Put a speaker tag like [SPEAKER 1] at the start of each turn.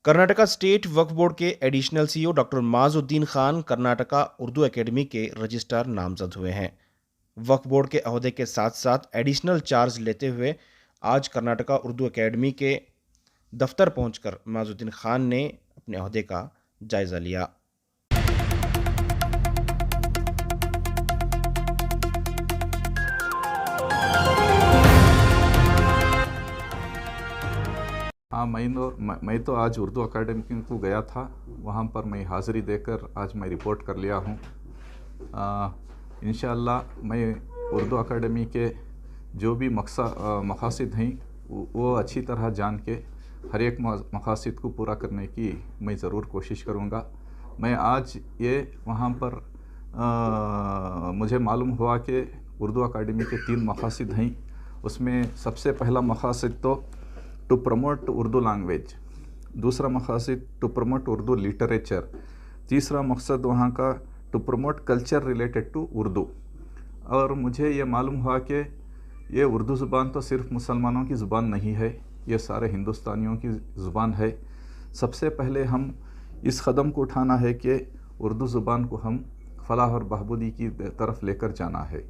[SPEAKER 1] Karnataka state Waqf board के additional CEO doctor Majuddin Khan Karnataka Urdu academy के registrar नामजद हुए हैं। वक्फ बोर्ड के अहदे के साथ साथ एडिशनल चार्ज लेते हुए आज कर्नाटका उर्दू एकेडमी के दफ्तर पहुंचकर माजुद्दीन खान ने अपने अहदे का जायज़ा लिया।
[SPEAKER 2] हाँ, मैं तो आज उर्दू अकेडमी को गया था। वहाँ पर मैं हाज़िरी देकर आज मैं रिपोर्ट कर लिया हूँ। इंशाअल्लाह मैं उर्दू अकेडमी के जो भी मकासद हैं वो अच्छी तरह जान के हर एक मकासद को पूरा करने की मैं ज़रूर कोशिश करूँगा। मैं आज ये वहाँ पर मुझे मालूम हुआ कि उर्दू अकेडमी के 3 मकासद हैं। उसमें सबसे पहला मकासद तो टू प्रमोट उर्दू लैंग्वेज, दूसरा मकासद टू प्रमोट उर्दू लिटरेचर, तीसरा मकसद वहाँ का to promote culture related to Urdu. और मुझे ये मालूम हुआ कि ये उर्दू ज़ुबान तो सिर्फ़ मुसलमानों की ज़ुबान नहीं है, ये सारे हिंदुस्तानियों की ज़ुबान है। सबसे पहले हम इस कदम को उठाना है कि उर्दू ज़ुबान को हम फलाह और बहबूदी की तरफ लेकर जाना है।